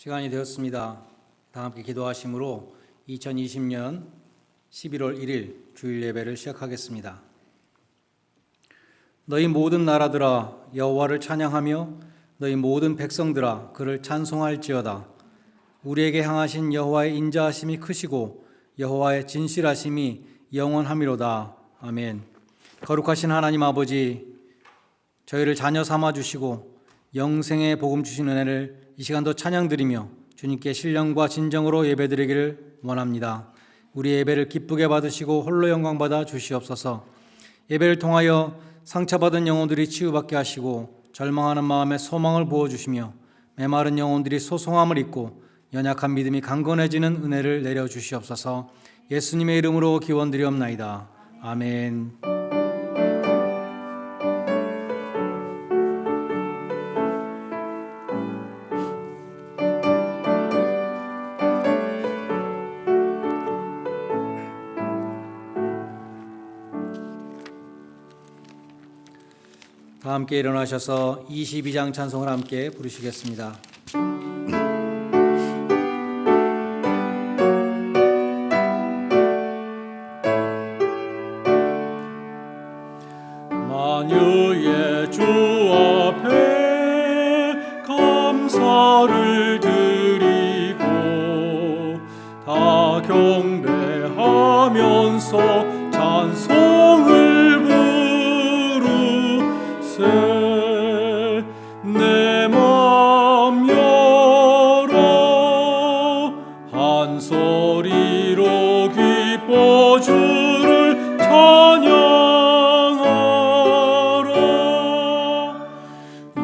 시간이 되었습니다. 다 함께 기도하심으로 2020년 11월 1일 주일 예배를 시작하겠습니다. 너희 모든 나라들아 여호와를 찬양하며 너희 모든 백성들아 그를 찬송할지어다. 우리에게 향하신 여호와의 인자하심이 크시고 여호와의 진실하심이 영원하미로다. 아멘. 거룩하신 하나님 아버지, 저희를 자녀 삼아 주시고 영생의 복음 주신 은혜를 이 시간도 찬양드리며 주님께 신령과 진정으로 예배드리기를 원합니다. 우리 예배를 기쁘게 받으시고 홀로 영광 받아 주시옵소서. 예배를 통하여 상처받은 영혼들이 치유받게 하시고 절망하는 마음에 소망을 부어주시며 메마른 영혼들이 소송함을 잊고 연약한 믿음이 강건해지는 은혜를 내려주시옵소서. 예수님의 이름으로 기원드리옵나이다. 아멘. 다 함께 일어나셔서 22장 찬송을 함께 부르시겠습니다. 만유의 주 앞에 감사를 드리고 다 경배하면서 찬송을 부르세. 내 맘 열어 한 소리로 기뻐 주를 찬양하라.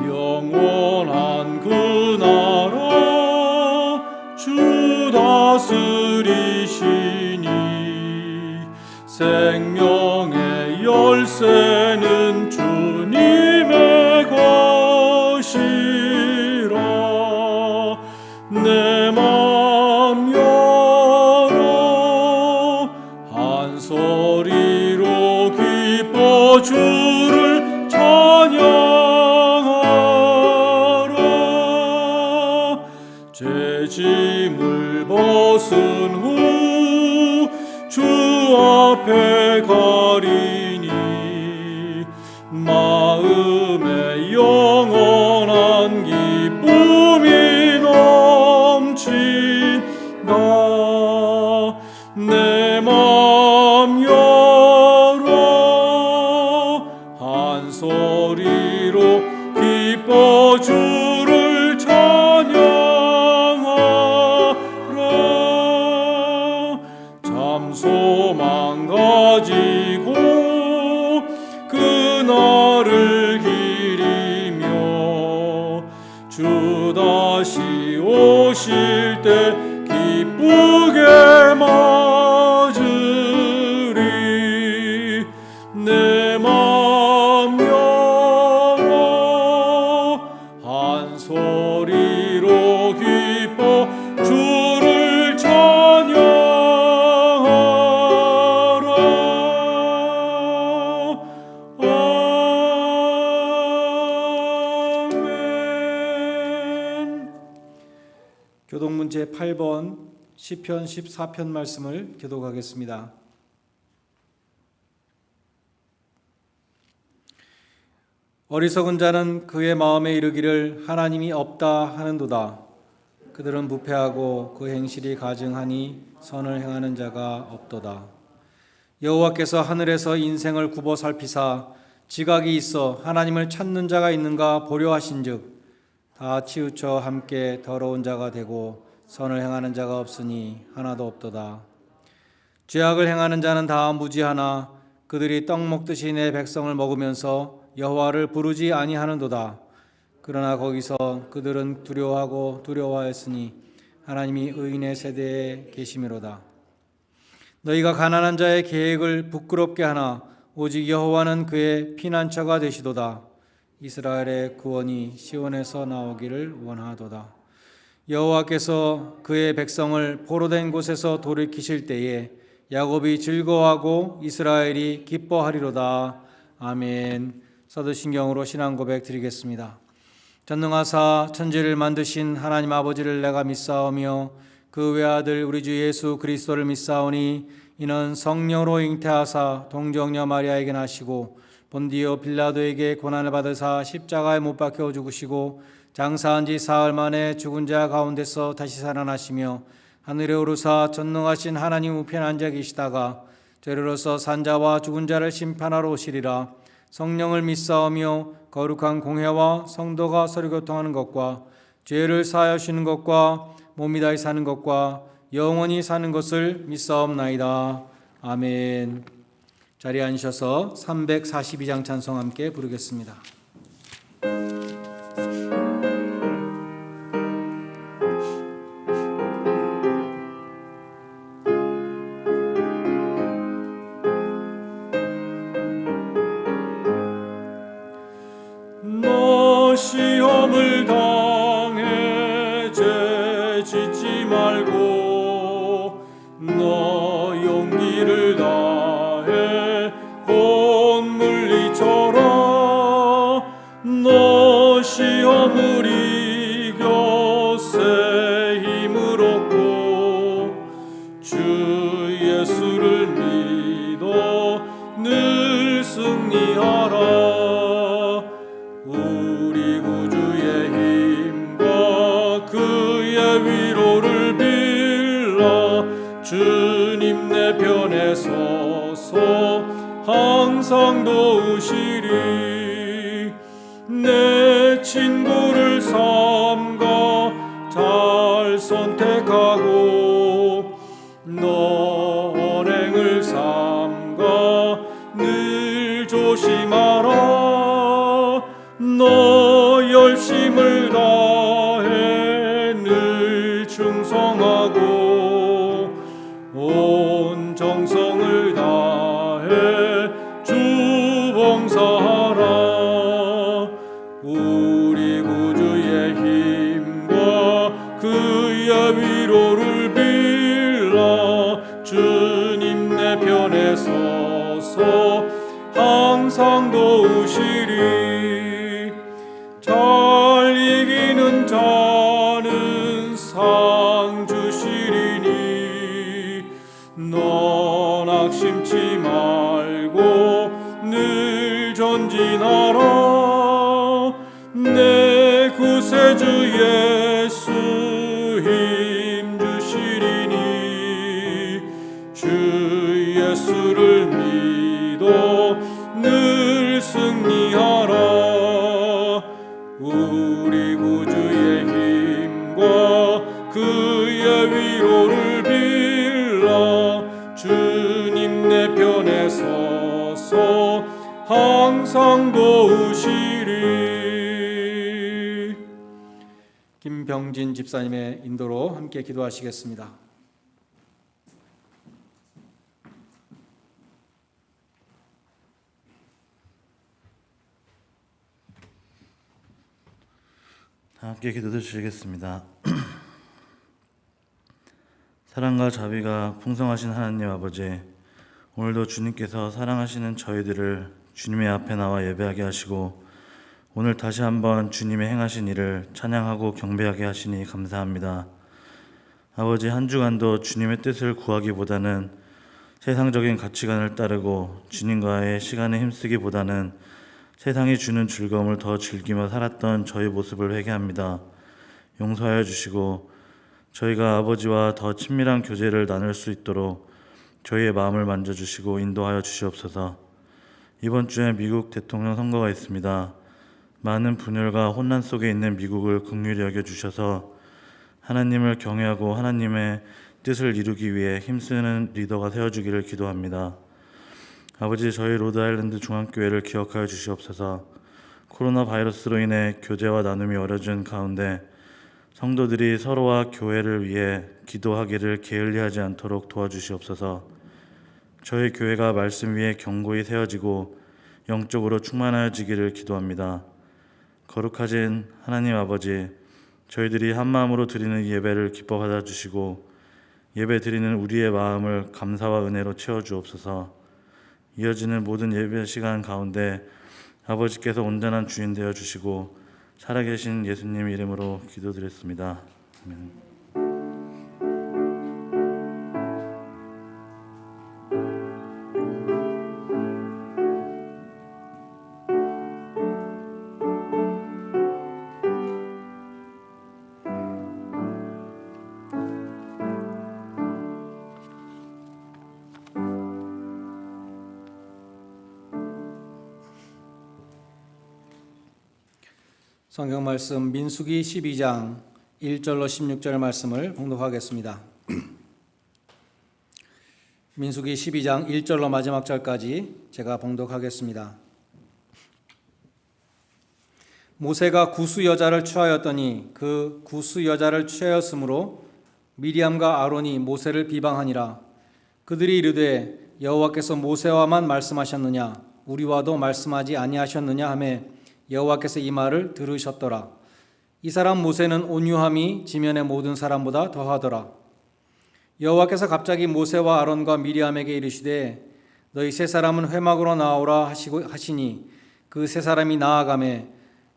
영원한 그 나라 주 다스리시니 생명의 열쇠는 주님의 것이라. 내 맘 열어 한 소리로 기뻐 주를 찬양하라. 죄짐을 벗은 후 주 앞에 가리니 마음에 영원한 기쁨이 넘친다. 내 맘 열어 한 소리로 기뻐 주를 찬양하라. 참 소망 가지고 그날을 기리며 주 다시 오실 때 기쁘게 맞으리. 내 맘 열어 한 소리로 기뻐 주를 찬양하라. 아멘. 교동문 제8번 시편 14편 말씀을 교독하겠습니다. 어리석은 자는 그의 마음에 이르기를 하나님이 없다 하는도다. 그들은 부패하고 그 행실이 가증하니 선을 행하는 자가 없도다. 여호와께서 하늘에서 인생을 굽어 살피사 지각이 있어 하나님을 찾는 자가 있는가 보려 하신즉 다 치우쳐 함께 더러운 자가 되고 선을 행하는 자가 없으니 하나도 없도다. 죄악을 행하는 자는 다 무지하나 그들이 떡 먹듯이 내 백성을 먹으면서 여호와를 부르지 아니하는도다. 그러나 거기서 그들은 두려워하고 두려워하였으니 하나님이 의인의 세대에 계심이로다. 너희가 가난한 자의 계획을 부끄럽게 하나 오직 여호와는 그의 피난처가 되시도다. 이스라엘의 구원이 시온에서 나오기를 원하도다. 여호와께서 그의 백성을 포로된 곳에서 돌이키실 때에 야곱이 즐거워하고 이스라엘이 기뻐하리로다. 아멘. 사도신경으로 신앙 고백 드리겠습니다. 전능하사 천지를 만드신 하나님 아버지를 내가 믿사오며 그 외아들 우리 주 예수 그리스도를 믿사오니 이는 성령으로 잉태하사 동정녀 마리아에게 나시고 본디오 빌라도에게 고난을 받으사 십자가에 못 박혀 죽으시고 장사한 지 사흘 만에 죽은 자 가운데서 다시 살아나시며 하늘에 오르사 전능하신 하나님 우편에 앉아 계시다가 저리로서 산자와 죽은 자를 심판하러 오시리라. 성령을 믿사오며 거룩한 공회와 성도가 서로 교통하는 것과 죄를 사하여 주시는 것과 몸이 다시 사는 것과 영원히 사는 것을 믿사옵나이다. 아멘. 자리에 앉으셔서 342장 찬송 함께 부르겠습니다. 너 시험을 당해 죄 짓지 말고 너 용기를 다해 곧 물리쳐라. 너 시험을 이겨 새 힘을 얻고 주 예수를 믿어 늘 승리하라. 우리 구주의 힘과 그의 위로를 빌라. 주님 내 편에 서서 항상 도우시리. 내 친구를 삼가 잘 선택하고 너 언행을 삼가 늘 조심하라. 너 열심을 다해 늘 충성하고 온 정성을 다해 주 봉사하라. 우리 구주의 힘과 그의 위로를 빌라. 주님 내 편에 서서 항상 도우시리. 잘 이기는 자는 상 주시리니 너 낙심치 말고 늘 전진하라. 내 구세주 예수 힘 주시리니 주 예수를 믿어 늘 승리하라. 우리 구주의 힘과 그의 위로를 빌라. 주님 내 편에 서서 항상 도우시리. 김병진 집사님의 인도로 함께 기도하시겠습니다. 함께 기도 드리겠습니다. 사랑과 자비가 풍성하신 하나님 아버지, 오늘도 주님께서 사랑하시는 저희들을 주님의 앞에 나와 예배하게 하시고 오늘 다시 한번 주님의 행하신 일을 찬양하고 경배하게 하시니 감사합니다. 아버지, 한 주간도 주님의 뜻을 구하기보다는 세상적인 가치관을 따르고 주님과의 시간에 힘쓰기보다는 세상이 주는 즐거움을 더 즐기며 살았던 저희 모습을 회개합니다. 용서하여 주시고 저희가 아버지와 더 친밀한 교제를 나눌 수 있도록 저희의 마음을 만져주시고 인도하여 주시옵소서. 이번 주에 미국 대통령 선거가 있습니다. 많은 분열과 혼란 속에 있는 미국을 긍휼히 여겨주셔서 하나님을 경외하고 하나님의 뜻을 이루기 위해 힘쓰는 리더가 세워주기를 기도합니다. 아버지, 저희 로드아일랜드 중앙교회를 기억하여 주시옵소서. 코로나 바이러스로 인해 교제와 나눔이 어려진 가운데 성도들이 서로와 교회를 위해 기도하기를 게을리하지 않도록 도와주시옵소서. 저희 교회가 말씀 위에 견고히 세워지고 영적으로 충만하여지기를 기도합니다. 거룩하신 하나님 아버지, 저희들이 한마음으로 드리는 예배를 기뻐 받아주시고 예배 드리는 우리의 마음을 감사와 은혜로 채워주옵소서. 이어지는 모든 예배 시간 가운데 아버지께서 온전한 주인 되어주시고 살아계신 예수님 이름으로 기도드렸습니다. 아멘. 성경 말씀 민수기 12장 1절로 16절 말씀을 봉독하겠습니다. 민수기 12장 1절로 마지막 절까지 제가 봉독하겠습니다. 모세가 구스 여자를 취하였더니 그 구스 여자를 취하였으므로 미리암과 아론이 모세를 비방하니라. 그들이 이르되 여호와께서 모세와만 말씀하셨느냐 우리와도 말씀하지 아니하셨느냐 하매 여호와께서 이 말을 들으셨더라. 이 사람 모세는 온유함이 지면의 모든 사람보다 더하더라. 여호와께서 갑자기 모세와 아론과 미리암에게 이르시되 너희 세 사람은 회막으로 나오라 하시니 그 세 사람이 나아가매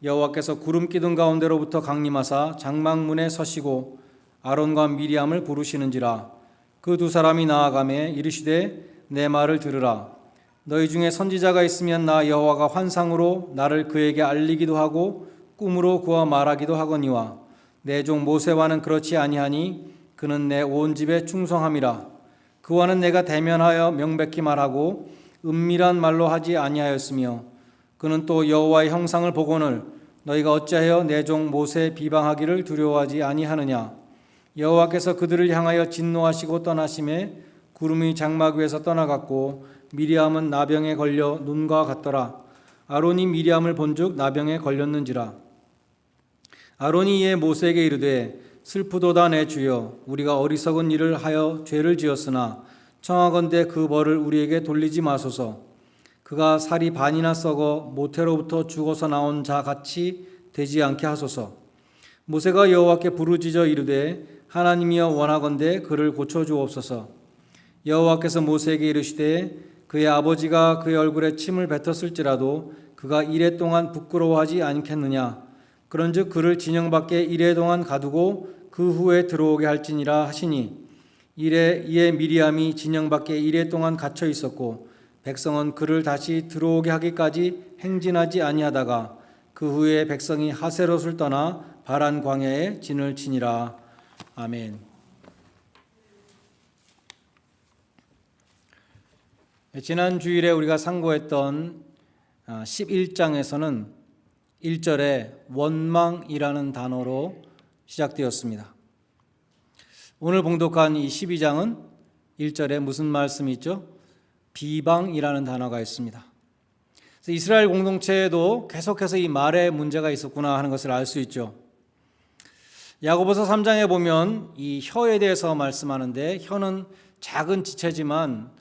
여호와께서 구름 기둥 가운데로부터 강림하사 장막문에 서시고 아론과 미리암을 부르시는지라. 그 두 사람이 나아가매 이르시되 내 말을 들으라. 너희 중에 선지자가 있으면 나 여호와가 환상으로 나를 그에게 알리기도 하고 꿈으로 그와 말하기도 하거니와 내 종 모세와는 그렇지 아니하니 그는 내 온 집에 충성함이라. 그와는 내가 대면하여 명백히 말하고 은밀한 말로 하지 아니하였으며 그는 또 여호와의 형상을 보거늘 너희가 어찌하여 내 종 모세 비방하기를 두려워하지 아니하느냐. 여호와께서 그들을 향하여 진노하시고 떠나심에 구름이 장막 위에서 떠나갔고 미리암은 나병에 걸려 눈과 같더라. 아론이 미리암을 본즉 나병에 걸렸는지라. 아론이 이에 모세에게 이르되 슬프도다 내 주여 우리가 어리석은 일을 하여 죄를 지었으나 청하건대 그 벌을 우리에게 돌리지 마소서. 그가 살이 반이나 썩어 모태로부터 죽어서 나온 자 같이 되지 않게 하소서. 모세가 여호와께 부르짖어 이르되 하나님이여 원하건대 그를 고쳐주옵소서. 여호와께서 모세에게 이르시되 그의 아버지가 그의 얼굴에 침을 뱉었을지라도 그가 이레 동안 부끄러워하지 않겠느냐. 그런즉 그를 진영 밖에 이레 동안 가두고 그 후에 들어오게 할지니라 하시니 이에 미리암이 진영 밖에 이레 동안 갇혀 있었고 백성은 그를 다시 들어오게 하기까지 행진하지 아니하다가 그 후에 백성이 하세롯을 떠나 바란 광야에 진을 치니라. 아멘. 지난 주일에 우리가 상고했던 11장에서는 1절에 원망이라는 단어로 시작되었습니다. 오늘 봉독한 이 12장은 1절에 무슨 말씀이 있죠? 비방이라는 단어가 있습니다. 그래서 이스라엘 공동체에도 계속해서 이 말에 문제가 있었구나 하는 것을 알 수 있죠. 야고보서 3장에 보면 이 혀에 대해서 말씀하는데 혀는 작은 지체지만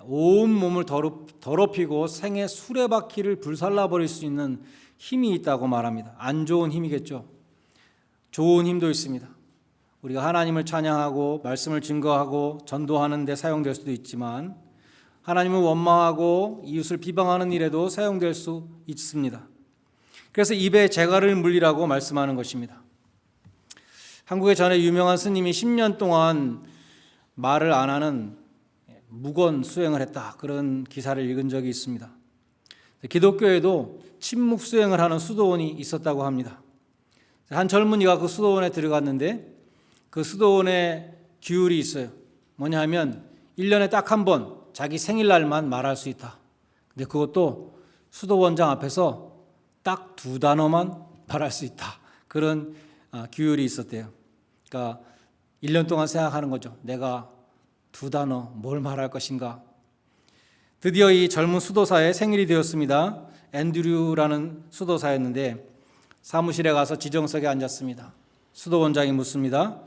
온 몸을 더럽히고 생의 수레바퀴를 불살라버릴 수 있는 힘이 있다고 말합니다. 안 좋은 힘이겠죠. 좋은 힘도 있습니다. 우리가 하나님을 찬양하고 말씀을 증거하고 전도하는 데 사용될 수도 있지만 하나님을 원망하고 이웃을 비방하는 일에도 사용될 수 있습니다. 그래서 입에 재갈을 물리라고 말씀하는 것입니다. 한국에 전에 유명한 스님이 10년 동안 말을 안 하는 무건 수행을 했다. 그런 기사를 읽은 적이 있습니다. 기독교에도 침묵 수행을 하는 수도원이 있었다고 합니다. 한 젊은이가 그 수도원에 들어갔는데 그 수도원에 규율이 있어요. 뭐냐 하면 1년에 딱 한 번 자기 생일날만 말할 수 있다. 근데 그것도 수도원장 앞에서 딱 2단어만 말할 수 있다. 그런 규율이 있었대요. 그러니까 1년 동안 생각하는 거죠. 내가 2단어 뭘 말할 것인가. 드디어 이 젊은 수도사의 생일이 되었습니다. 앤드류라는 수도사였는데 사무실에 가서 지정석에 앉았습니다. 수도원장이 묻습니다.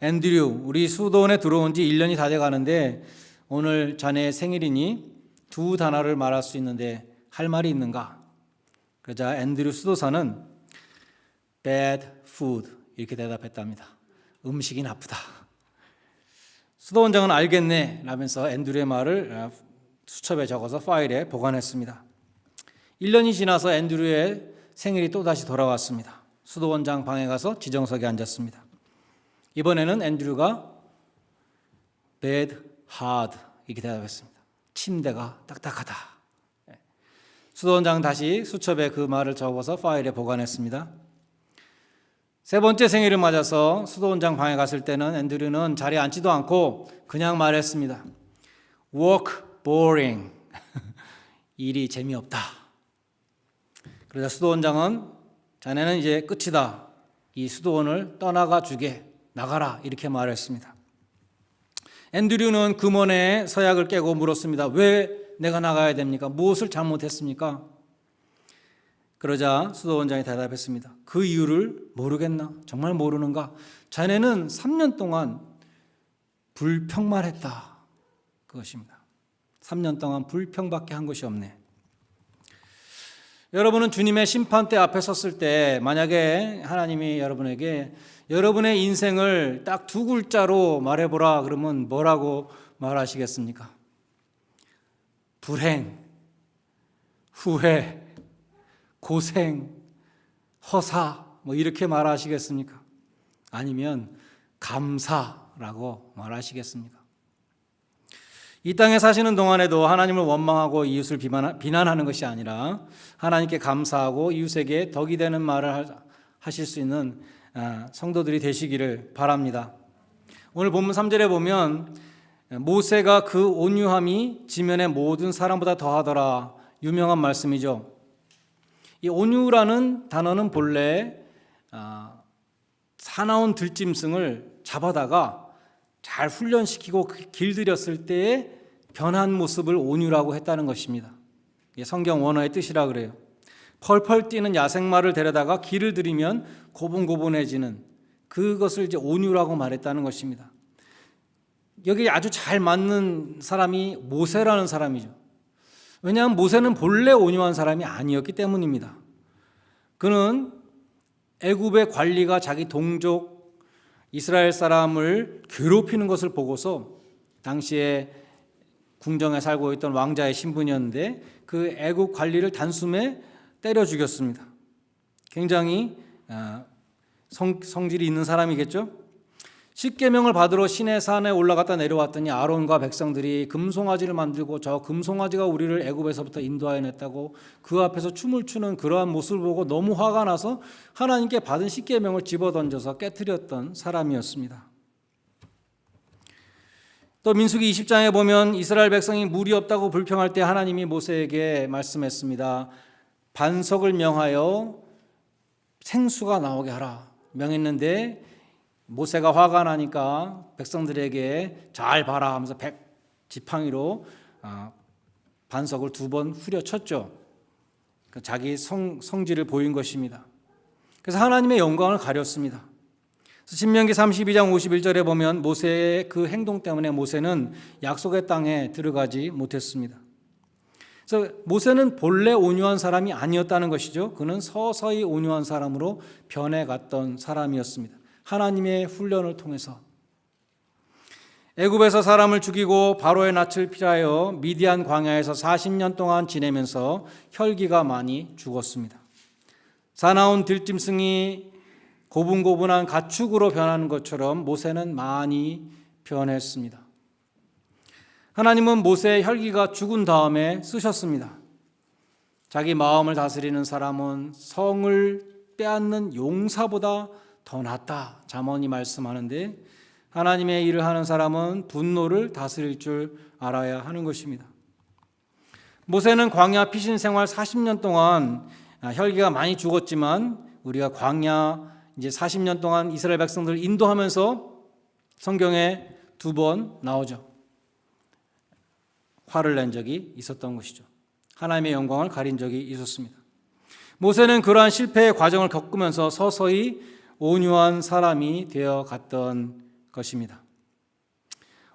앤드류, 우리 수도원에 들어온 지 1년이 다 돼가는데 오늘 자네의 생일이니 2단어를 말할 수 있는데 할 말이 있는가? 그러자 앤드류 수도사는 bad food 이렇게 대답했답니다. 음식이 나쁘다. 수도원장은 알겠네 라면서 앤드류의 말을 수첩에 적어서 파일에 보관했습니다. 1년이 지나서 앤드류의 생일이 또다시 돌아왔습니다. 수도원장 방에 가서 지정석에 앉았습니다. 이번에는 앤드류가 bed, hard 이렇게 대답했습니다. 침대가 딱딱하다. 수도원장 다시 수첩에 그 말을 적어서 파일에 보관했습니다. 세 번째 생일을 맞아서 수도원장 방에 갔을 때는 앤드류는 자리에 앉지도 않고 그냥 말했습니다. Work boring. 일이 재미없다. 그러자 수도원장은 자네는 이제 끝이다. 이 수도원을 떠나가 주게. 나가라. 이렇게 말했습니다. 앤드류는 금원의 서약을 깨고 물었습니다. 왜 내가 나가야 됩니까? 무엇을 잘못했습니까? 그러자 수도원장이 대답했습니다. 그 이유를 모르겠나? 정말 모르는가? 자네는 3년 동안 불평만 했다. 그것입니다. 3년 동안 불평밖에 한 것이 없네. 여러분은 주님의 심판대 앞에 섰을 때 만약에 하나님이 여러분에게 여러분의 인생을 딱 두 글자로 말해보라 그러면 뭐라고 말하시겠습니까? 불행, 후회, 고생, 허사 뭐 이렇게 말하시겠습니까? 아니면 감사라고 말하시겠습니까? 이 땅에 사시는 동안에도 하나님을 원망하고 이웃을 비난하는 것이 아니라 하나님께 감사하고 이웃에게 덕이 되는 말을 하실 수 있는 성도들이 되시기를 바랍니다. 오늘 본문 3절에 보면 모세가 그 온유함이 지면의 모든 사람보다 더하더라. 유명한 말씀이죠. 이 온유라는 단어는 본래 사나운 들짐승을 잡아다가 잘 훈련시키고 길들였을 때의 변한 모습을 온유라고 했다는 것입니다. 성경 원어의 뜻이라 그래요. 펄펄 뛰는 야생마를 데려다가 길을 들이면 고분고분해지는 그것을 이제 온유라고 말했다는 것입니다. 여기 아주 잘 맞는 사람이 모세라는 사람이죠. 왜냐하면 모세는 본래 온유한 사람이 아니었기 때문입니다. 그는 애굽의 관리가 자기 동족 이스라엘 사람을 괴롭히는 것을 보고서 당시에 궁정에 살고 있던 왕자의 신분이었는데 그 애굽 관리를 단숨에 때려 죽였습니다. 굉장히 성질이 있는 사람이겠죠. 십계명을 받으러 시내 산에 올라갔다 내려왔더니 아론과 백성들이 금송아지를 만들고 저 금송아지가 우리를 애굽에서부터 인도하여냈다고 그 앞에서 춤을 추는 그러한 모습을 보고 너무 화가 나서 하나님께 받은 십계명을 집어던져서 깨트렸던 사람이었습니다. 또 민수기 20장에 보면 이스라엘 백성이 물이 없다고 불평할 때 하나님이 모세에게 말씀했습니다. 반석을 명하여 생수가 나오게 하라 명했는데 모세가 화가 나니까 백성들에게 잘 봐라 하면서 지팡이로 반석을 2번 후려쳤죠. 자기 성질을 보인 것입니다. 그래서 하나님의 영광을 가렸습니다. 신명기 32장 51절에 보면 모세의 그 행동 때문에 모세는 약속의 땅에 들어가지 못했습니다. 그래서 모세는 본래 온유한 사람이 아니었다는 것이죠. 그는 서서히 온유한 사람으로 변해갔던 사람이었습니다. 하나님의 훈련을 통해서 애굽에서 사람을 죽이고 바로의 낯을 피하여 미디안 광야에서 40년 동안 지내면서 혈기가 많이 죽었습니다. 사나운 들짐승이 고분고분한 가축으로 변하는 것처럼 모세는 많이 변했습니다. 하나님은 모세의 혈기가 죽은 다음에 쓰셨습니다. 자기 마음을 다스리는 사람은 성을 빼앗는 용사보다 더 낫다. 잠언이 말씀하는데 하나님의 일을 하는 사람은 분노를 다스릴 줄 알아야 하는 것입니다. 모세는 광야 피신 생활 40년 동안 혈기가 많이 죽었지만 우리가 광야 이제 40년 동안 이스라엘 백성들을 인도하면서 성경에 2번 나오죠. 화를 낸 적이 있었던 것이죠. 하나님의 영광을 가린 적이 있었습니다. 모세는 그러한 실패의 과정을 겪으면서 서서히 온유한 사람이 되어 갔던 것입니다.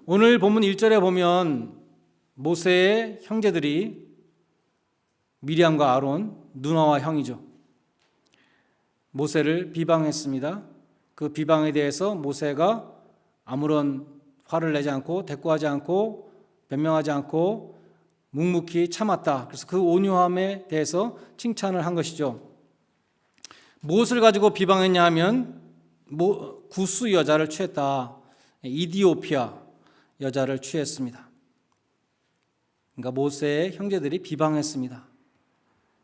오늘 본문 1절에 보면 모세의 형제들이 미리암과 아론, 누나와 형이죠. 모세를 비방했습니다. 그 비방에 대해서 모세가 아무런 화를 내지 않고 대꾸하지 않고 변명하지 않고 묵묵히 참았다. 그래서 그 온유함에 대해서 칭찬을 한 것이죠. 무엇을 가지고 비방했냐 하면 구스 여자를 취했다. 이디오피아 여자를 취했습니다. 그러니까 모세의 형제들이 비방했습니다.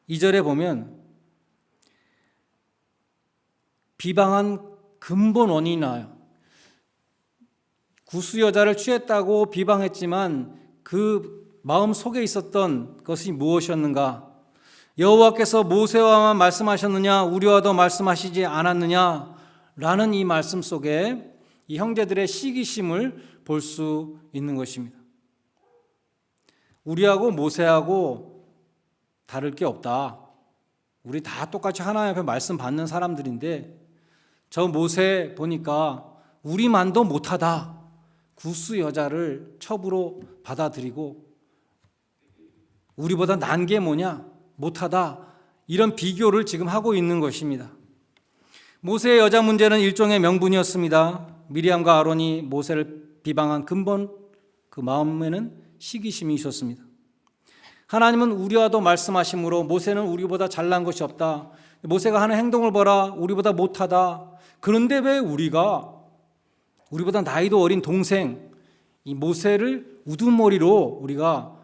2절에 보면 비방한 근본 원인이 나와요. 구스 여자를 취했다고 비방했지만 그 마음 속에 있었던 것이 무엇이었는가? 여호와께서 모세와만 말씀하셨느냐? 우리와도 말씀하시지 않았느냐? 라는 이 말씀 속에 이 형제들의 시기심을 볼 수 있는 것입니다. 우리하고 모세하고 다를 게 없다. 우리 다 똑같이 하나님 앞에 말씀 받는 사람들인데 저 모세 보니까 우리만도 못하다. 구스 여자를 첩으로 받아들이고 우리보다 난 게 뭐냐? 못하다. 이런 비교를 지금 하고 있는 것입니다. 모세의 여자 문제는 일종의 명분이었습니다. 미리암과 아론이 모세를 비방한 근본 그 마음에는 시기심이 있었습니다. 하나님은 우리와도 말씀하심으로 모세는 우리보다 잘난 것이 없다. 모세가 하는 행동을 보라. 우리보다 못하다. 그런데 왜 우리보다 나이도 어린 동생 이 모세를 우두머리로 우리가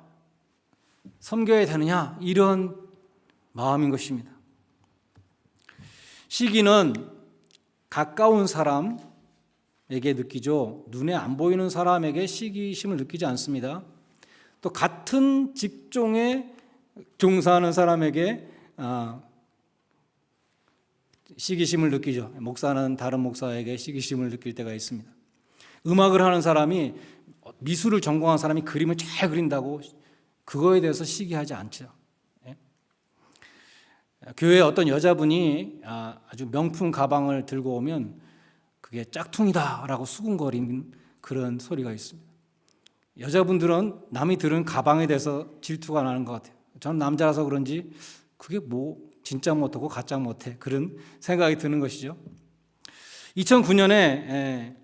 섬겨야 되느냐? 이런 마음인 것입니다. 시기는 가까운 사람에게 느끼죠. 눈에 안 보이는 사람에게 시기심을 느끼지 않습니다. 또 같은 직종에 종사하는 사람에게 시기심을 느끼죠. 목사는 다른 목사에게 시기심을 느낄 때가 있습니다. 음악을 하는 사람이 미술을 전공한 사람이 그림을 잘 그린다고 그거에 대해서 시기하지 않죠. 교회에 어떤 여자분이 아주 명품 가방을 들고 오면 그게 짝퉁이다라고 수군거리는 그런 소리가 있습니다. 여자분들은 남이 들은 가방에 대해서 질투가 나는 것 같아요. 저는 남자라서 그런지 그게 뭐 진짜 못하고 가짜 못해 그런 생각이 드는 것이죠. 2009년에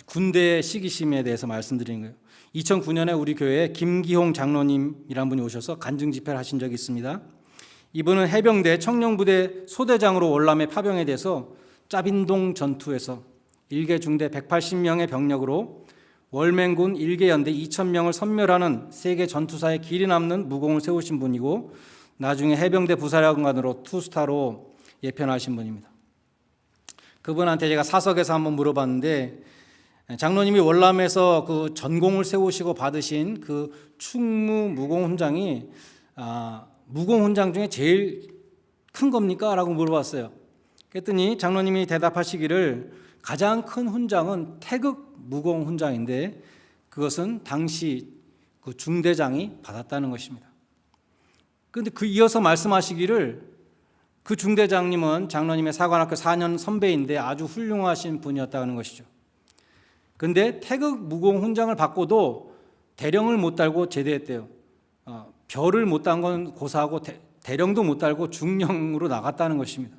군대의 시기심에 대해서 말씀드리는 거예요. 2009년에 우리 교회에 김기홍 장로님이란 분이 오셔서 간증 집회를 하신 적이 있습니다. 이분은 해병대 청령부대 소대장으로 월남에 파병에 돼서 짜빈동 전투에서 일개 중대 180명의 병력으로 월맹군 일개 연대 2,000명을 섬멸하는 세계 전투사에 길이 남는 무공을 세우신 분이고 나중에 해병대 부사령관으로 투스타로 예편하신 분입니다. 그분한테 제가 사석에서 한번 물어봤는데 장로님이 월남에서 그 전공을 세우시고 받으신 그 충무 무공훈장이 무공훈장 중에 제일 큰 겁니까? 라고 물어봤어요. 그랬더니 장로님이 대답하시기를 가장 큰 훈장은 태극 무공훈장인데 그것은 당시 그 중대장이 받았다는 것입니다. 그런데 이어서 말씀하시기를 그 중대장님은 장로님의 사관학교 4년 선배인데 아주 훌륭하신 분이었다는 것이죠. 그런데 태극 무공훈장을 받고도 대령을 못 달고 제대했대요. 별을 못 단 건 고사하고 대령도 못 달고 중령으로 나갔다는 것입니다.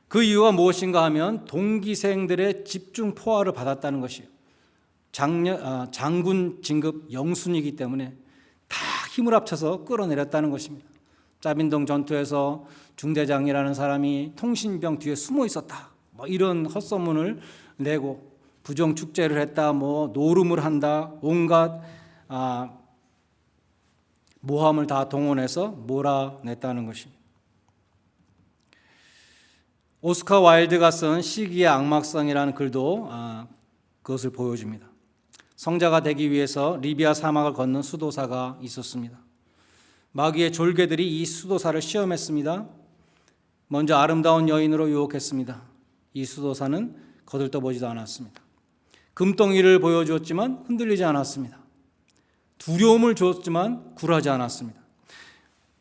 그 이유가 무엇인가 하면 동기생들의 집중 포화를 받았다는 것이에요. 장군 진급 영순이기 때문에 다 힘을 합쳐서 끌어내렸다는 것입니다. 짜빈동 전투에서 중대장이라는 사람이 통신병 뒤에 숨어 있었다. 뭐 이런 헛소문을 내고 부정 축제를 했다. 뭐 노름을 한다. 온갖 모함을 다 동원해서 몰아냈다는 것입니다. 오스카 와일드가 쓴 시기의 악막성이라는 글도 그것을 보여줍니다. 성자가 되기 위해서 리비아 사막을 걷는 수도사가 있었습니다. 마귀의 졸개들이 이 수도사를 시험했습니다. 먼저 아름다운 여인으로 유혹했습니다. 이 수도사는 거들떠보지도 않았습니다. 금덩이를 보여주었지만 흔들리지 않았습니다. 두려움을 줬지만 굴하지 않았습니다.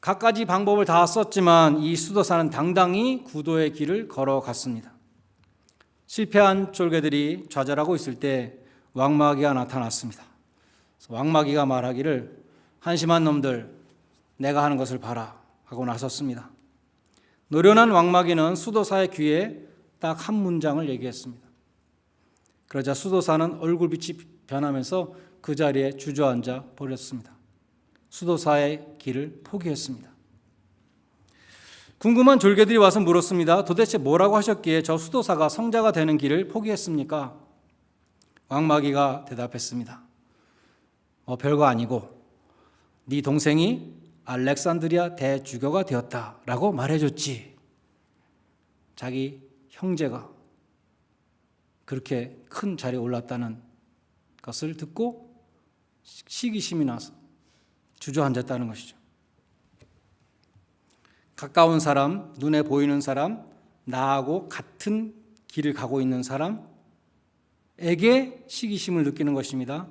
갖가지 방법을 다 썼지만 이 수도사는 당당히 구도의 길을 걸어갔습니다. 실패한 졸개들이 좌절하고 있을 때 왕마귀가 나타났습니다. 왕마귀가 말하기를 한심한 놈들 내가 하는 것을 봐라 하고 나섰습니다. 노련한 왕마귀는 수도사의 귀에 딱 한 문장을 얘기했습니다. 그러자 수도사는 얼굴빛이 변하면서 그 자리에 주저앉아 버렸습니다. 수도사의 길을 포기했습니다. 궁금한 졸개들이 와서 물었습니다. 도대체 뭐라고 하셨기에 저 수도사가 성자가 되는 길을 포기했습니까? 왕마귀가 대답했습니다. 별거 아니고 네 동생이 알렉산드리아 대주교가 되었다라고 말해줬지. 자기 형제가 그렇게 큰 자리에 올랐다는 것을 듣고 시기심이 나서 주저앉았다는 것이죠. 가까운 사람, 눈에 보이는 사람, 나하고 같은 길을 가고 있는 사람에게 시기심을 느끼는 것입니다.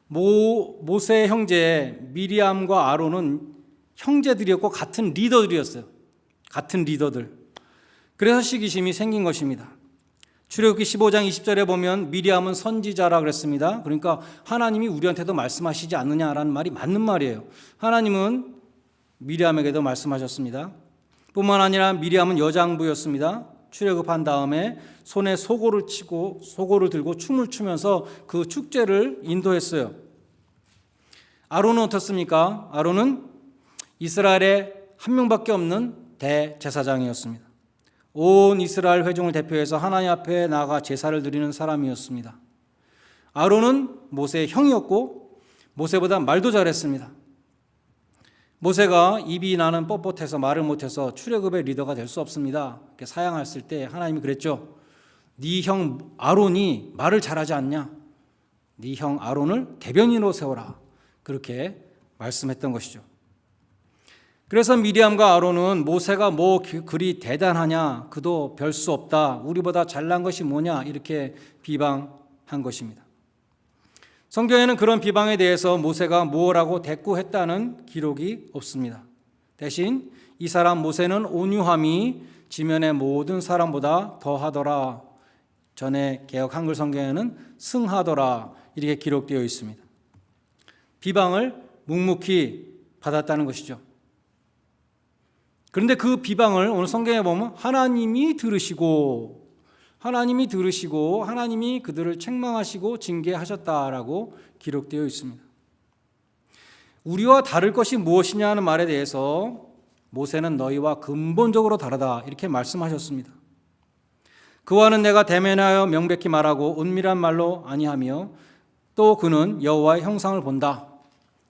모세의 형제 미리암과 아론은 형제들이었고 같은 리더들이었어요. 같은 리더들. 그래서 시기심이 생긴 것입니다. 출애굽기 15장 20절에 보면 미리암은 선지자라 그랬습니다. 그러니까 하나님이 우리한테도 말씀하시지 않느냐라는 말이 맞는 말이에요. 하나님은 미리암에게도 말씀하셨습니다. 뿐만 아니라 미리암은 여장부였습니다. 출애굽한 다음에 손에 소고를 치고 소고를 들고 춤을 추면서 그 축제를 인도했어요. 아론은 어떻습니까? 아론은 이스라엘에 한 명밖에 없는 대제사장이었습니다. 온 이스라엘 회중을 대표해서 하나님 앞에 나아가 제사를 드리는 사람이었습니다. 아론은 모세의 형이었고 모세보다 말도 잘했습니다. 모세가 입이 나는 뻣뻣해서 말을 못해서 출애굽의 리더가 될 수 없습니다. 이렇게 사양했을 때 하나님이 그랬죠. 네 형 아론이 말을 잘하지 않냐? 네 형 아론을 대변인으로 세워라. 그렇게 말씀했던 것이죠. 그래서 미리암과 아론은 모세가 뭐 그리 대단하냐? 그도 별 수 없다. 우리보다 잘난 것이 뭐냐? 이렇게 비방한 것입니다. 성경에는 그런 비방에 대해서 모세가 뭐라고 대꾸했다는 기록이 없습니다. 대신 이 사람 모세는 온유함이 지면의 모든 사람보다 더하더라. 전에 개역 한글 성경에는 승하더라. 이렇게 기록되어 있습니다. 비방을 묵묵히 받았다는 것이죠. 그런데 그 비방을 오늘 성경에 보면 하나님이 들으시고 하나님이 그들을 책망하시고 징계하셨다라고 기록되어 있습니다. 우리와 다를 것이 무엇이냐 하는 말에 대해서 모세는 너희와 근본적으로 다르다 이렇게 말씀하셨습니다. 그와는 내가 대면하여 명백히 말하고 은밀한 말로 아니하며 또 그는 여호와의 형상을 본다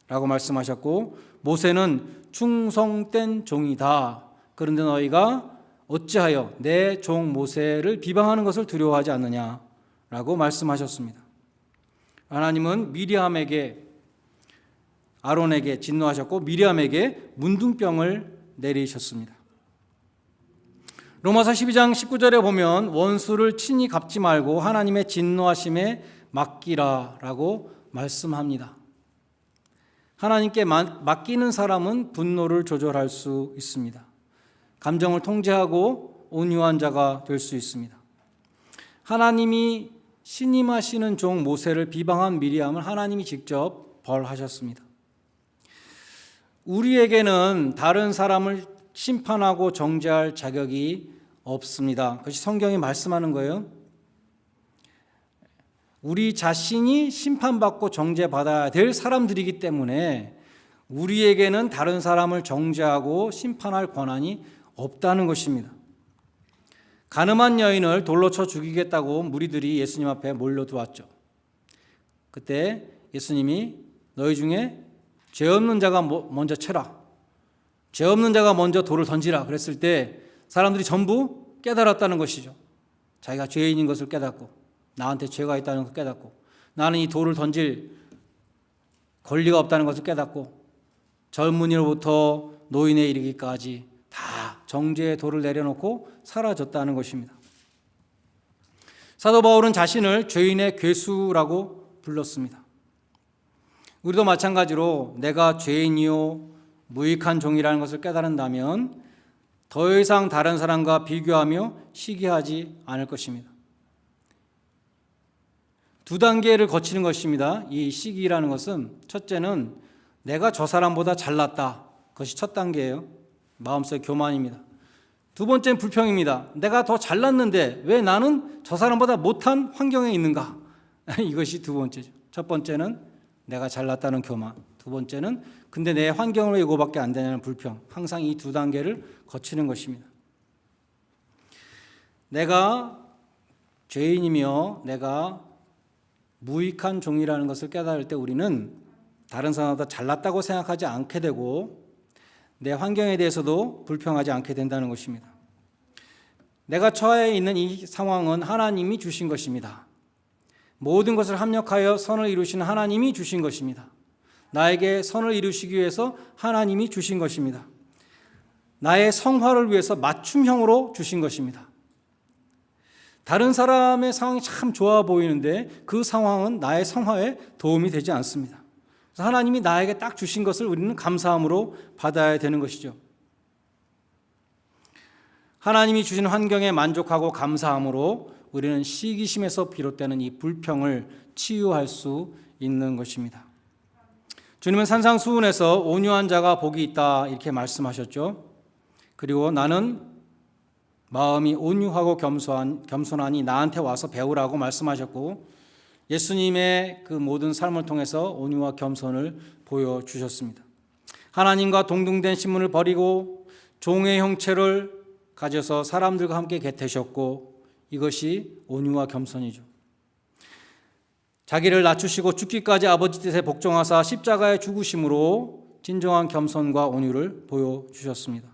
라고 말씀하셨고 모세는 충성된 종이다. 그런데 너희가 어찌하여 내 종 모세를 비방하는 것을 두려워하지 않느냐라고 말씀하셨습니다. 하나님은 미리암에게 아론에게 진노하셨고 미리암에게 문둥병을 내리셨습니다. 로마서 12장 19절에 보면 원수를 친히 갚지 말고 하나님의 진노하심에 맡기라라고 말씀합니다. 하나님께 맡기는 사람은 분노를 조절할 수 있습니다. 감정을 통제하고 온유한 자가 될 수 있습니다. 하나님이 신임하시는 종 모세를 비방한 미리암을 하나님이 직접 벌하셨습니다. 우리에게는 다른 사람을 심판하고 정죄할 자격이 없습니다. 그것이 성경이 말씀하는 거예요. 우리 자신이 심판받고 정죄받아야 될 사람들이기 때문에 우리에게는 다른 사람을 정죄하고 심판할 권한이 없다는 것입니다. 가늠한 여인을 돌로 쳐 죽이겠다고 무리들이 예수님 앞에 몰려들어왔죠. 그때 예수님이 너희 중에 죄 없는 자가 먼저 쳐라. 죄 없는 자가 먼저 돌을 던지라 그랬을 때 사람들이 전부 깨달았다는 것이죠. 자기가 죄인인 것을 깨닫고 나한테 죄가 있다는 것을 깨닫고 나는 이 돌을 던질 권리가 없다는 것을 깨닫고 젊은이로부터 노인에 이르기까지 다 정죄의 돌을 내려놓고 사라졌다는 것입니다. 사도 바울은 자신을 죄인의 괴수라고 불렀습니다. 우리도 마찬가지로 내가 죄인이요 무익한 종이라는 것을 깨달은다면 더 이상 다른 사람과 비교하며 시기하지 않을 것입니다. 두 단계를 거치는 것입니다. 이 시기라는 것은 첫째는 내가 저 사람보다 잘났다. 그것이 첫 단계예요. 마음속의 교만입니다. 두 번째는 불평입니다. 내가 더 잘났는데 왜 나는 저 사람보다 못한 환경에 있는가? 이것이 두 번째죠. 첫 번째는 내가 잘났다는 교만, 두 번째는 근데 내 환경으로 이거밖에 안 되냐는 불평. 항상 이 두 단계를 거치는 것입니다. 내가 죄인이며 내가 무익한 종이라는 것을 깨달을 때 우리는 다른 사람보다 잘났다고 생각하지 않게 되고 내 환경에 대해서도 불평하지 않게 된다는 것입니다. 내가 처해 있는 이 상황은 하나님이 주신 것입니다. 모든 것을 합력하여 선을 이루시는 하나님이 주신 것입니다. 나에게 선을 이루시기 위해서 하나님이 주신 것입니다. 나의 성화를 위해서 맞춤형으로 주신 것입니다. 다른 사람의 상황이 참 좋아 보이는데 그 상황은 나의 성화에 도움이 되지 않습니다. 그래서 하나님이 나에게 딱 주신 것을 우리는 감사함으로 받아야 되는 것이죠. 하나님이 주신 환경에 만족하고 감사함으로 우리는 시기심에서 비롯되는 이 불평을 치유할 수 있는 것입니다. 주님은 산상수훈에서 온유한 자가 복이 있다 이렇게 말씀하셨죠. 그리고 나는 마음이 온유하고 겸손하니 나한테 와서 배우라고 말씀하셨고 예수님의 그 모든 삶을 통해서 온유와 겸손을 보여주셨습니다. 하나님과 동등된 신분을 버리고 종의 형체를 가져서 사람들과 함께 되셨고 이것이 온유와 겸손이죠. 자기를 낮추시고 죽기까지 아버지 뜻에 복종하사 십자가의 죽으심으로 진정한 겸손과 온유를 보여주셨습니다.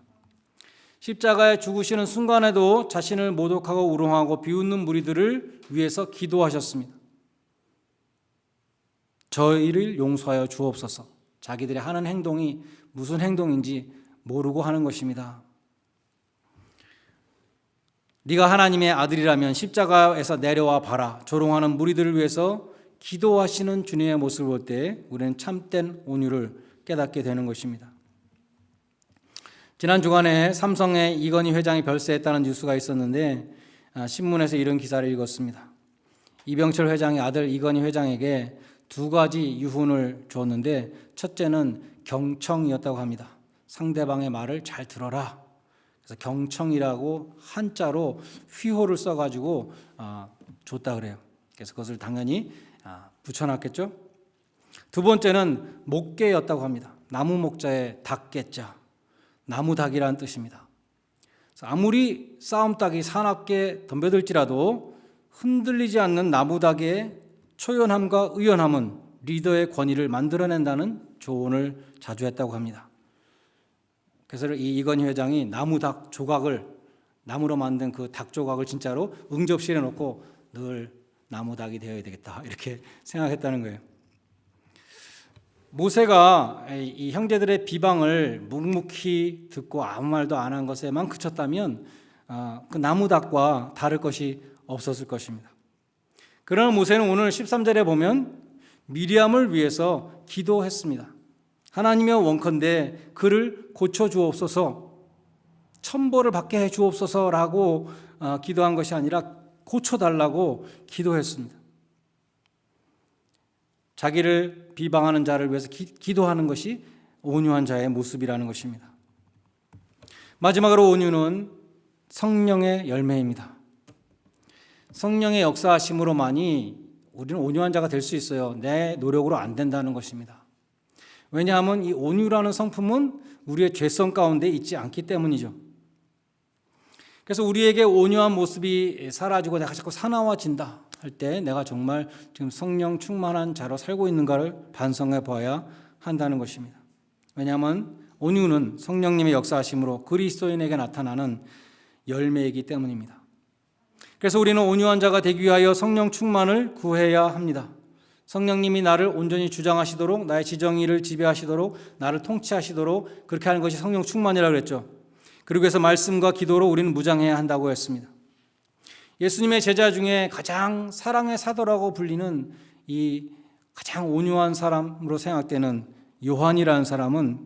십자가에 죽으시는 순간에도 자신을 모독하고 우롱하고 비웃는 무리들을 위해서 기도하셨습니다. 저희를 용서하여 주옵소서. 자기들이 하는 행동이 무슨 행동인지 모르고 하는 것입니다. 네가 하나님의 아들이라면 십자가에서 내려와 봐라. 조롱하는 무리들을 위해서 기도하시는 주님의 모습을 볼 때 우리는 참된 온유를 깨닫게 되는 것입니다. 지난 주간에 삼성의 이건희 회장이 별세했다는 뉴스가 있었는데 신문에서 이런 기사를 읽었습니다. 이병철 회장의 아들 이건희 회장에게 두 가지 유훈을 줬는데 첫째는 경청이었다고 합니다. 상대방의 말을 잘 들어라. 그래서 경청이라고 한자로 휘호를 써가지고 줬다 그래요. 그래서 그것을 당연히 붙여놨겠죠. 두 번째는 목계였다고 합니다. 나무 목자의 닭계자, 나무닭이라는 뜻입니다. 아무리 싸움닭이 사납게 덤벼들지라도 흔들리지 않는 나무닭의 초연함과 의연함은 리더의 권위를 만들어낸다는 조언을 자주 했다고 합니다. 그래서 이 이건희 회장이 나무닭 조각을 나무로 만든 그 닭 조각을 진짜로 응접실에 놓고 늘 나무닭이 되어야 되겠다 이렇게 생각했다는 거예요. 모세가 이 형제들의 비방을 묵묵히 듣고 아무 말도 안 한 것에만 그쳤다면 그 나무닭과 다를 것이 없었을 것입니다. 그러나 모세는 오늘 13절에 보면 미리암을 위해서 기도했습니다. 하나님이여 원컨대 그를 고쳐주옵소서, 천벌을 받게 해주옵소서라고 기도한 것이 아니라 고쳐달라고 기도했습니다. 자기를 비방하는 자를 위해서 기도하는 것이 온유한 자의 모습이라는 것입니다. 마지막으로 온유는 성령의 열매입니다. 성령의 역사하심으로만이 우리는 온유한 자가 될 수 있어요. 내 노력으로 안 된다는 것입니다. 왜냐하면 이 온유라는 성품은 우리의 죄성 가운데 있지 않기 때문이죠. 그래서 우리에게 온유한 모습이 사라지고 내가 자꾸 사나워진다 할 때 내가 정말 지금 성령 충만한 자로 살고 있는가를 반성해 봐야 한다는 것입니다. 왜냐하면 온유는 성령님의 역사하심으로 그리스도인에게 나타나는 열매이기 때문입니다. 그래서 우리는 온유한 자가 되기 위하여 성령 충만을 구해야 합니다. 성령님이 나를 온전히 주장하시도록, 나의 지정의를 지배하시도록, 나를 통치하시도록 그렇게 하는 것이 성령 충만이라고 그랬죠. 그리고 해서 말씀과 기도로 우리는 무장해야 한다고 했습니다. 예수님의 제자 중에 가장 사랑의 사도라고 불리는 이 가장 온유한 사람으로 생각되는 요한이라는 사람은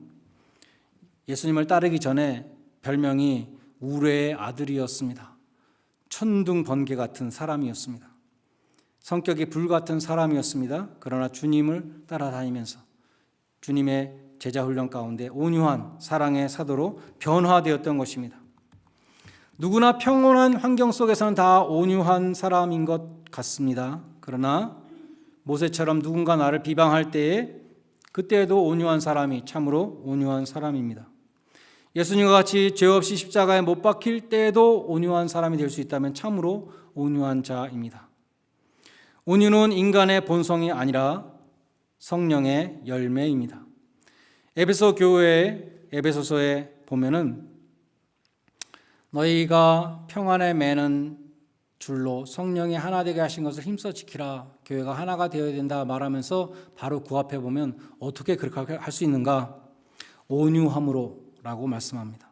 예수님을 따르기 전에 별명이 우레의 아들이었습니다. 천둥 번개 같은 사람이었습니다. 성격이 불같은 사람이었습니다. 그러나 주님을 따라다니면서 주님의 제자 훈련 가운데 온유한 사랑의 사도로 변화되었던 것입니다. 누구나 평온한 환경 속에서는 다 온유한 사람인 것 같습니다. 그러나 모세처럼 누군가 나를 비방할 때에 그때에도 온유한 사람이 참으로 온유한 사람입니다. 예수님과 같이 죄 없이 십자가에 못 박힐 때에도 온유한 사람이 될 수 있다면 참으로 온유한 자입니다. 온유는 인간의 본성이 아니라 성령의 열매입니다. 에베소 교회의 에베소서에 보면은 너희가 평안에 매는 줄로 성령이 하나 되게 하신 것을 힘써 지키라. 교회가 하나가 되어야 된다 말하면서 바로 그 앞에 보면 어떻게 그렇게 할 수 있는가? 온유함으로 라고 말씀합니다.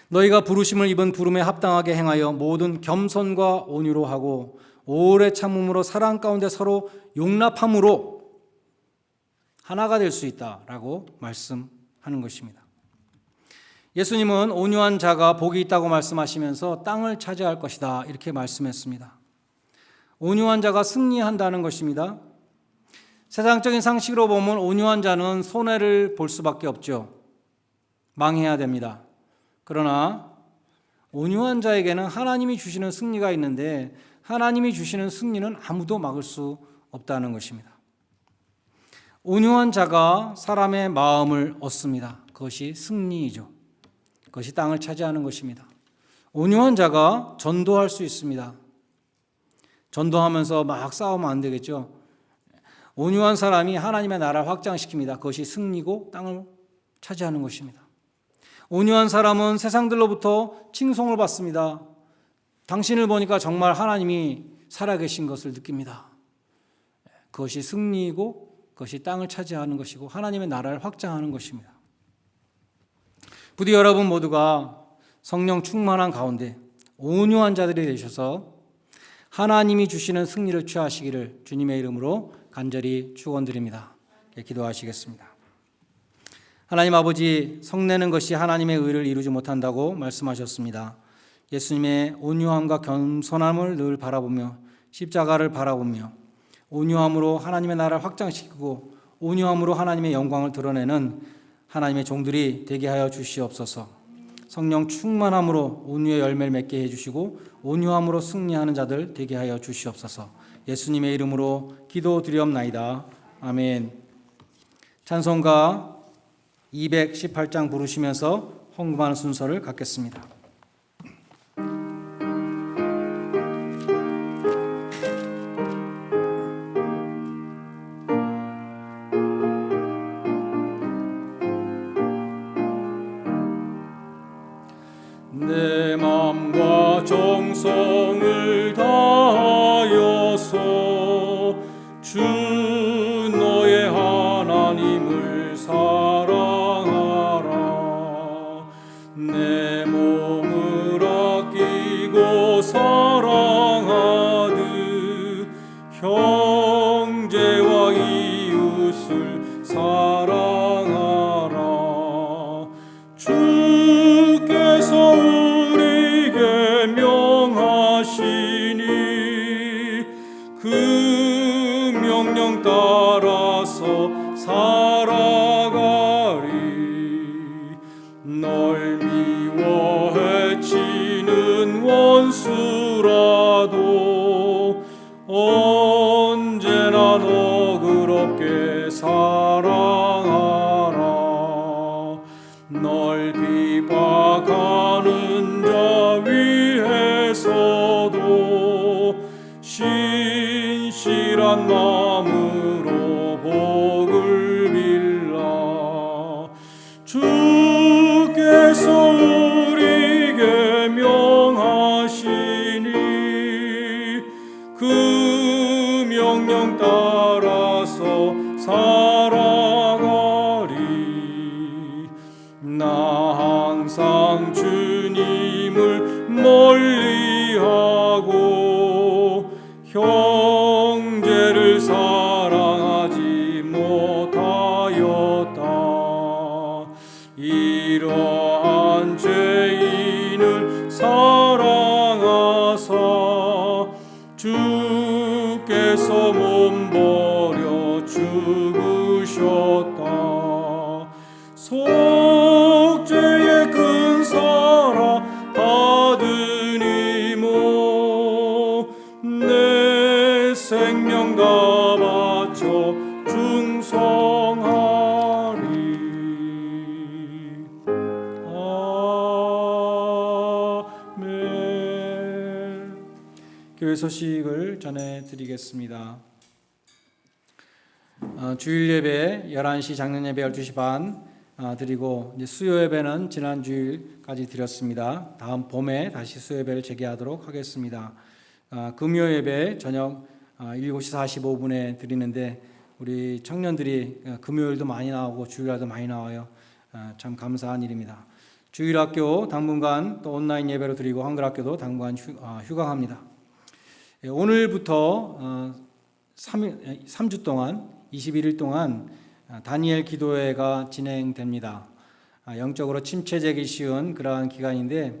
너희가 부르심을 입은 부름에 합당하게 행하여 모든 겸손과 온유로 하고 오래 참음으로 사랑 가운데 서로 용납함으로 하나가 될 수 있다라고 말씀하는 것입니다. 예수님은 온유한 자가 복이 있다고 말씀하시면서 땅을 차지할 것이다 이렇게 말씀했습니다. 온유한 자가 승리한다는 것입니다. 세상적인 상식으로 보면 온유한 자는 손해를 볼 수밖에 없죠. 망해야 됩니다. 그러나 온유한 자에게는 하나님이 주시는 승리가 있는데 하나님이 주시는 승리는 아무도 막을 수 없다는 것입니다. 온유한 자가 사람의 마음을 얻습니다. 그것이 승리이죠. 그것이 땅을 차지하는 것입니다. 온유한 자가 전도할 수 있습니다. 전도하면서 막 싸우면 안 되겠죠. 온유한 사람이 하나님의 나라를 확장시킵니다. 그것이 승리고 땅을 차지하는 것입니다. 온유한 사람은 세상들로부터 칭송을 받습니다. 당신을 보니까 정말 하나님이 살아계신 것을 느낍니다. 그것이 승리이고 그것이 땅을 차지하는 것이고 하나님의 나라를 확장하는 것입니다. 부디 여러분 모두가 성령 충만한 가운데 온유한 자들이 되셔서 하나님이 주시는 승리를 취하시기를 주님의 이름으로 간절히 축원드립니다. 기도하시겠습니다. 하나님 아버지, 성내는 것이 하나님의 의를 이루지 못한다고 말씀하셨습니다. 예수님의 온유함과 겸손함을 늘 바라보며 십자가를 바라보며 온유함으로 하나님의 나라를 확장시키고 온유함으로 하나님의 영광을 드러내는 하나님의 종들이 되게 하여 주시옵소서. 성령 충만함으로 온유의 열매를 맺게 해주시고 온유함으로 승리하는 자들 되게 하여 주시옵소서. 예수님의 이름으로 기도드리옵나이다. 아멘. 찬송가 218장 부르시면서 헌금하는 순서를 갖겠습니다. 내 맘과 정성을 다하여서 주 너의 하나님을 사랑하라. 내 몸을 아끼고 사랑하듯 형제와 이웃을 사랑하라. 주께서 우리에게 명하시니 그 명령 따라서 살아가리. 널 미워 해치는 원수라도 언제나 너그럽게 사랑하라. 널 비박하는 자 위에서도 신실한 마음으로 복을 빌라. 주께서 우리에게 명하시니 그 명령 따라서 살아가리. 나 항상 주님을 멀리하고 형제를 사랑하지 못하였다. 이러한 죄인을 사랑하사 주께서 몸버려 죽으셨다. 속죄의 큰 사랑 받으니모 내 생명 다 바쳐 충성 교회 소식을 전해드리겠습니다. 주일 예배 11시, 작년 예배 12시 반 드리고 이제 수요 예배는 지난 주일까지 드렸습니다. 다음 봄에 다시 수요 예배를 재개하도록 하겠습니다. 금요 예배 저녁 7시 45분에 드리는데 우리 청년들이 금요일도 많이 나오고 주일날도 많이 나와요. 참 감사한 일입니다. 주일학교 당분간 또 온라인 예배로 드리고 한글학교도 당분간 휴강합니다. 오늘부터 3주 동안 21일 동안 다니엘 기도회가 진행됩니다. 영적으로 침체되기 쉬운 그러한 기간인데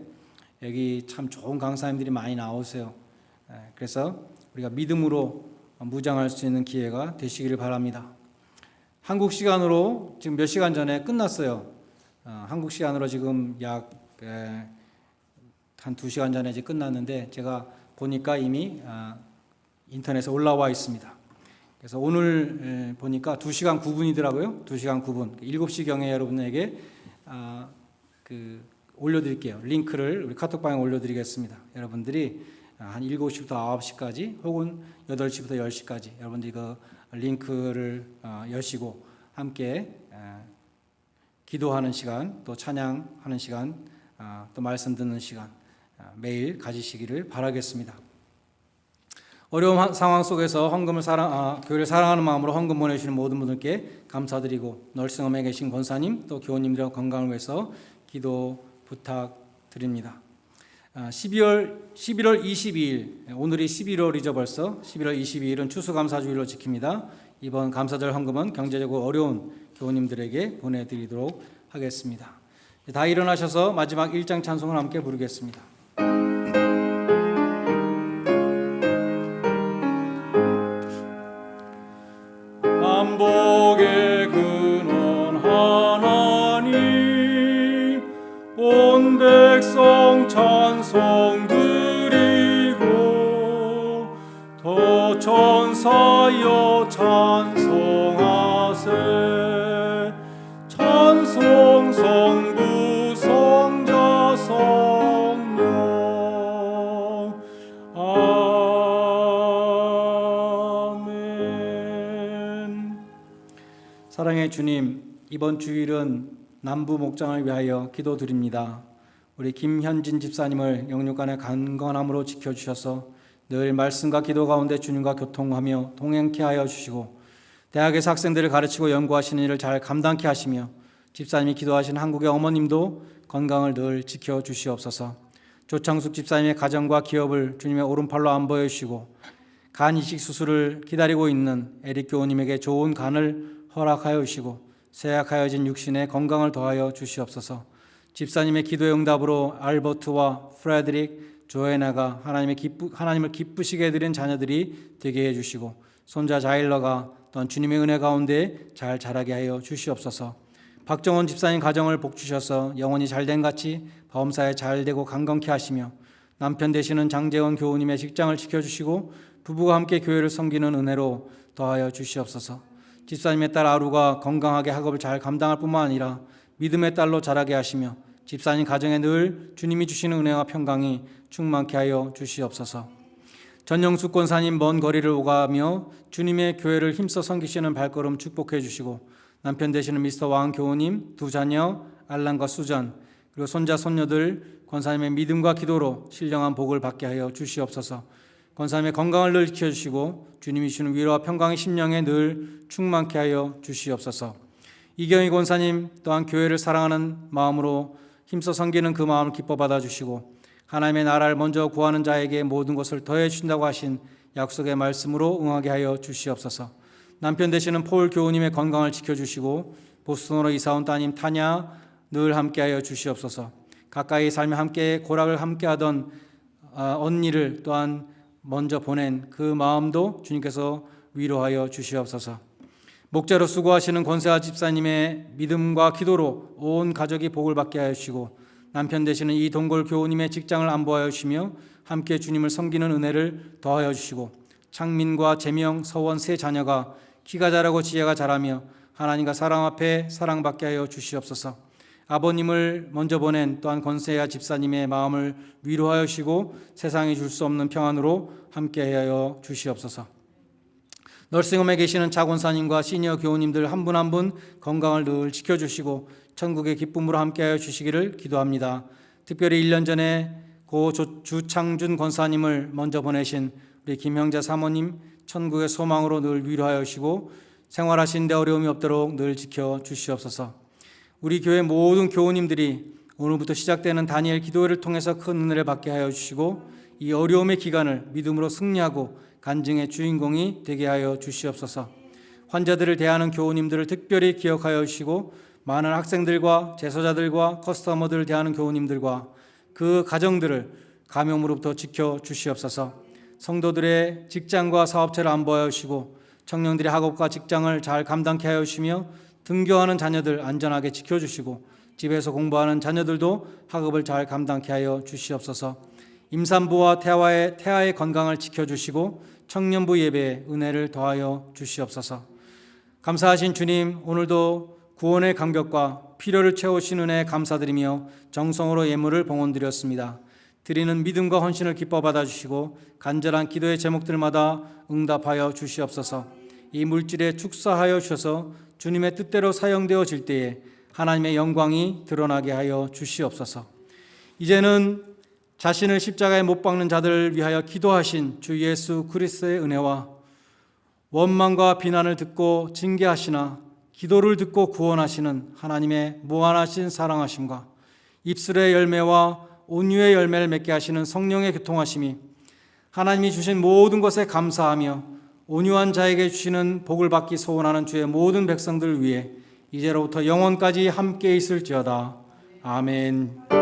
여기 참 좋은 강사님들이 많이 나오세요. 그래서 우리가 믿음으로 무장할 수 있는 기회가 되시기를 바랍니다. 한국 시간으로 지금 몇 시간 전에 끝났어요. 한국 시간으로 지금 약 한 2시간 전에 이제 끝났는데 제가 보니까 이미 인터넷에 올라와 있습니다. 그래서 오늘 보니까 2시간 9분이더라고요. 2시간 9분. 7시경에 여러분에게 올려드릴게요. 링크를 우리 카톡방에 올려드리겠습니다. 여러분들이 한 7시부터 9시까지 혹은 8시부터 10시까지 여러분들이 그 링크를 여시고 함께 기도하는 시간, 또 찬양하는 시간, 또 말씀 듣는 시간 매일 가지시기를 바라겠습니다. 어려운 상황 속에서 헌금을 교회를 사랑하는 마음으로 헌금 보내주시는 모든 분들께 감사드리고 널싱홈에 계신 권사님 또 교우님들의 건강을 위해서 기도 부탁드립니다. 11월 22일 오늘이 11월이죠. 벌써 11월 22일은 추수감사주일로 지킵니다. 이번 감사절 헌금은 경제적으로 어려운 교우님들에게 보내드리도록 하겠습니다. 다 일어나셔서 마지막 1장 찬송을 함께 부르겠습니다. 만복의 근원 하나님 온 백성 찬송 드리고 더 천사여 찬송하세 찬송 성부 성자 성령 아멘. 사랑의 주님, 이번 주일은 남부 목장을 위하여 기도드립니다. 우리 김현진 집사님을 영육간의 강건함으로 지켜주셔서 늘 말씀과 기도 가운데 주님과 교통하며 동행케 하여 주시고 대학에서 학생들을 가르치고 연구하시는 일을 잘 감당케 하시며 집사님이 기도하신 한국의 어머님도 건강을 늘 지켜주시옵소서. 조창숙 집사님의 가정과 기업을 주님의 오른팔로 안보여 주시고 간 이식 수술을 기다리고 있는 에릭 교우님에게 좋은 간을 허락하여 주시고 쇠약하여진 육신의 건강을 더하여 주시옵소서. 집사님의 기도의 응답으로 알버트와 프레드릭, 조에나가 하나님을 기쁘시게 해드린 자녀들이 되게 해주시고 손자 자일러가 또한 주님의 은혜 가운데 잘 자라게 하여 주시옵소서. 박정원 집사님 가정을 복주셔서 영원히 잘된 같이 범사에 잘되고 강건케 하시며 남편 되시는 장재원 교우님의 직장을 지켜주시고 부부가 함께 교회를 섬기는 은혜로 더하여 주시옵소서. 집사님의 딸 아루가 건강하게 학업을 잘 감당할 뿐만 아니라 믿음의 딸로 자라게 하시며 집사님 가정에 늘 주님이 주시는 은혜와 평강이 충만케 하여 주시옵소서. 전영숙 권사님 먼 거리를 오가며 주님의 교회를 힘써 섬기시는 발걸음 축복해 주시고 남편 되시는 미스터 왕 교우님, 두 자녀 알란과 수전 그리고 손자 손녀들 권사님의 믿음과 기도로 신령한 복을 받게 하여 주시옵소서. 권사님의 건강을 늘 지켜주시고 주님이 주시는 위로와 평강의 심령에 늘 충만케 하여 주시옵소서. 이경희 권사님 또한 교회를 사랑하는 마음으로 힘써 섬기는 그 마음을 기뻐 받아주시고 하나님의 나라를 먼저 구하는 자에게 모든 것을 더해 주신다고 하신 약속의 말씀으로 응하게 하여 주시옵소서. 남편 되시는 폴 교우님의 건강을 지켜주시고 보스턴으로 이사온 따님 타냐 늘 함께하여 주시옵소서. 가까이 살며 함께 고락을 함께하던 언니를 또한 먼저 보낸 그 마음도 주님께서 위로하여 주시옵소서. 목자로 수고하시는 권세아 집사님의 믿음과 기도로 온 가족이 복을 받게 하여 주시고 남편 되시는 이 동골 교우님의 직장을 안보하여 주시며 함께 주님을 섬기는 은혜를 더하여 주시고 창민과 재명, 서원 세 자녀가 키가 자라고 지혜가 자라며 하나님과 사람 앞에 사랑받게 하여 주시옵소서. 아버님을 먼저 보낸 또한 권세야 집사님의 마음을 위로하여 주시고 세상이 줄 수 없는 평안으로 함께하여 주시옵소서. 널싱홈에 계시는 차권사님과 시니어 교우님들 한 분 한 분 건강을 늘 지켜주시고 천국의 기쁨으로 함께하여 주시기를 기도합니다. 특별히 1년 전에 고 주창준 권사님을 먼저 보내신 우리 김형자 사모님 천국의 소망으로 늘 위로하여 주시고 생활하신 데 어려움이 없도록 늘 지켜주시옵소서. 우리 교회 모든 교우님들이 오늘부터 시작되는 다니엘 기도회를 통해서 큰 은혜를 받게 하여 주시고 이 어려움의 기간을 믿음으로 승리하고 간증의 주인공이 되게 하여 주시옵소서. 환자들을 대하는 교우님들을 특별히 기억하여 주시고 많은 학생들과 재소자들과 커스터머들을 대하는 교우님들과 그 가정들을 감염으로부터 지켜주시옵소서. 성도들의 직장과 사업체를 안보하여 주시고 청년들의 학업과 직장을 잘 감당케 하여 주시며 등교하는 자녀들 안전하게 지켜주시고 집에서 공부하는 자녀들도 학업을 잘 감당케 하여 주시옵소서. 임산부와 태아의 건강을 지켜주시고 청년부 예배에 은혜를 더하여 주시옵소서. 감사하신 주님, 오늘도 구원의 감격과 필요를 채우신 은혜에 감사드리며 정성으로 예물을 봉헌드렸습니다. 드리는 믿음과 헌신을 기뻐 받아주시고 간절한 기도의 제목들마다 응답하여 주시옵소서. 이 물질에 축사하여 주셔서 주님의 뜻대로 사용되어질 때에 하나님의 영광이 드러나게 하여 주시옵소서. 이제는 자신을 십자가에 못 박는 자들을 위하여 기도하신 주 예수 그리스도의 은혜와 원망과 비난을 듣고 징계하시나 기도를 듣고 구원하시는 하나님의 무한하신 사랑하심과 입술의 열매와 온유의 열매를 맺게 하시는 성령의 교통하심이 하나님이 주신 모든 것에 감사하며 온유한 자에게 주시는 복을 받기 소원하는 주의 모든 백성들을 위해 이제로부터 영원까지 함께 있을지어다. 아멘.